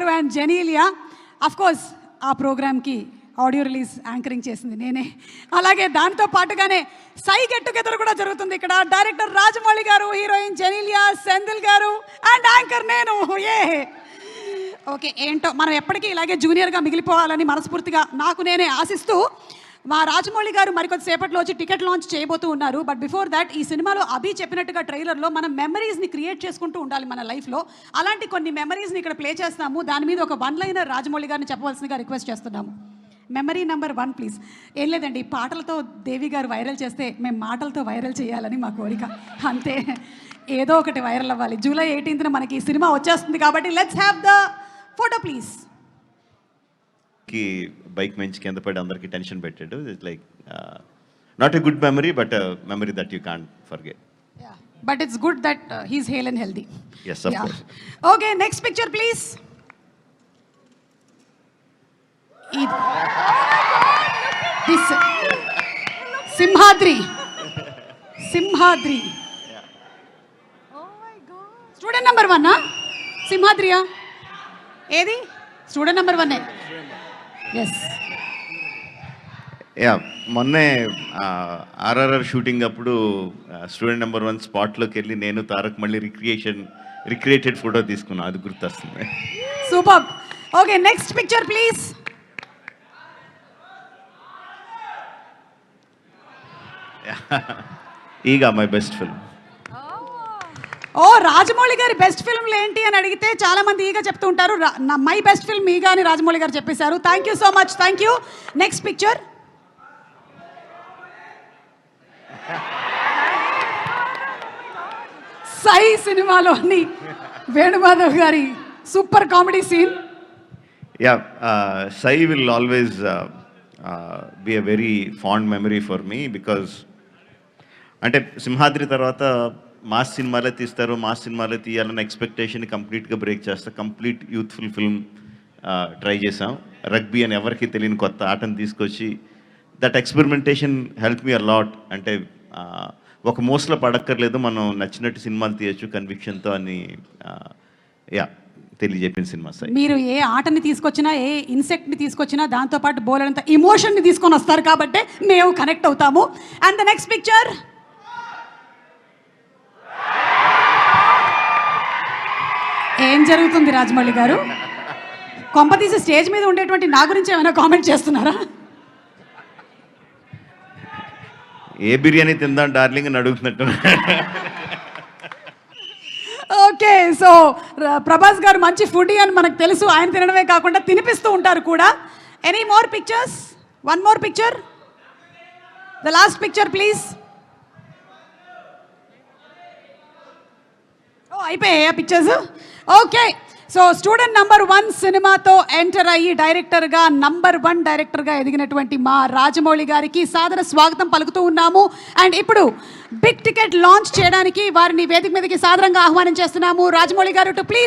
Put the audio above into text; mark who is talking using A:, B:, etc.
A: గారు and Genelia. Of course ఆ ప్రోగ్రామ్కి ఆడియో రిలీజ్ యాంకరింగ్ చేసింది నేనే. అలాగే దాంతో పాటుగానే సై గెట్ టుగెదర్ కూడా జరుగుతుంది ఇక్కడ. డైరెక్టర్ రాజమౌళి గారు, హీరోయిన్ జెనీలియా, సెంధిల్ గారు అండ్ యాంకర్ నేను. ఓకే, ఏంటో మనం ఎప్పటికీ ఇలాగే జూనియర్గా మిగిలిపోవాలని మనస్ఫూర్తిగా నాకు నేనే ఆశిస్తూ మా రాజమౌళి గారు మరికొద్ది సేపట్లో వచ్చి టికెట్ లాంచ్ చేయబోతూ ఉన్నారు. బట్ బిఫోర్ దాట్ ఈ సినిమాలో అభి చెప్పినట్టుగా ట్రైలర్లో మనం మెమరీస్ని క్రియేట్ చేసుకుంటూ ఉండాలి మన లైఫ్లో. అలాంటి కొన్ని మెమరీస్ని ఇక్కడ ప్లే చేస్తాము. దాని మీద ఒక వన్ లైనర్ రాజమౌళి గారిని చెప్పవలసిందిగా రిక్వెస్ట్ చేస్తున్నాము. Memory number 1 please. ఏం లేదండి, పాటలతో దేవి గారు వైరల్ చేస్తే మేము మాటలతో వైరల్ చేయాలని మా కోరిక, అంతే. ఏదో ఒకటి వైరల్ అవ్వాలి. జూలై 18న మనకి ఈ సినిమా వచ్చేస్తుంది కాబట్టి let's have the photo please.
B: కి బైక్ మంచి కింద పడి అందరికి టెన్షన్ పెట్టాడు. It's like not a good memory but memory that you can't forget.
A: But it's good that he's hail and healthy.
B: Yes, of course.
A: Okay, next picture please. This Simhadri. Student number 1 సింహాద్రియా? ఏది student number 1? Yes.
B: మొన్నే RRR shooting అప్పుడు student number 1 స్పాట్లోకి వెళ్ళి నేను తారక్ మళ్ళీ recreated photo తీసుకున్నాను. అది గుర్తొస్తుంది.
A: Super. Okay, next picture please.
B: Eega my best film.
A: Oh, Rajamouli గారి బెస్ట్ ఫిల్మ్లు ఏంటి అని అడిగితే చాలా మంది ఈగా చెప్తూ ఉంటారు. మై బెస్ట్ ఫిల్మ్ ఈగా అని రాజమౌళి గారు చెప్పేశారు. Thank you so much, thank you. Next picture. Sye సినిమాలోని వేణుమాధవ్ గారి super comedy scene.
B: Sye will always be a very fond memory for me because అంటే సింహాద్రి తర్వాత మాస్ సినిమాలే తీస్తారు, మాస్ సినిమాలే తీయాలన్న ఎక్స్పెక్టేషన్ కంప్లీట్గా బ్రేక్ చేస్తా. కంప్లీట్ యూత్ఫుల్ ఫిల్మ్ ట్రై చేసాం. రగ్బీ అని ఎవరికి తెలియని కొత్త ఆటను తీసుకొచ్చి that experimentation help me a lot. అంటే ఒక మోస్లో పడక్కర్లేదు, మనం నచ్చినట్టు సినిమాలు తీయచ్చు కన్విక్షన్తో అని తెలియజెప్పిన సినిమా సార్.
A: మీరు ఏ ఆటని తీసుకొచ్చినా, ఏ ఇన్సెక్ట్ని తీసుకొచ్చినా దాంతోపాటు బోలెడంత ఇమోషన్ని తీసుకొని వస్తారు కాబట్టి మేము కనెక్ట్ అవుతాము. And the next picture. ఏం జరుగుతుంది రాజమౌళి గారు? కొంపతీసి స్టేజ్ మీద ఉండేటువంటి నా గురించి ఏమైనా కామెంట్ చేస్తున్నారా?
B: ఏ బిర్యానీ తిందాం డార్లింగ్ అని అడుగుతున్నట్టు.
A: ఓకే, సో ప్రభాస్ గారు మంచి ఫుడీ అని మనకు తెలుసు. ఆయన తినడమే కాకుండా తినిపిస్తూ ఉంటారు కూడా. Any more pictures? One more picture, the last picture please. అయిపోయాయి pictures. Okay, so student number 1 సినిమాతో ఎంటర్ అయ్యి డైరెక్టర్గా నంబర్ 1 డైరెక్టర్గా ఎదిగినటువంటి మా రాజమౌళి గారికి సాదర స్వాగతం పలుకుతూ ఉన్నాము. అండ్ ఇప్పుడు బిగ్ టికెట్ లాంచ్ చేయడానికి వారిని వేదిక మీదకి సాదరంగా ఆహ్వానం చేస్తున్నాము. రాజమౌళి గారు టు ప్లీజ్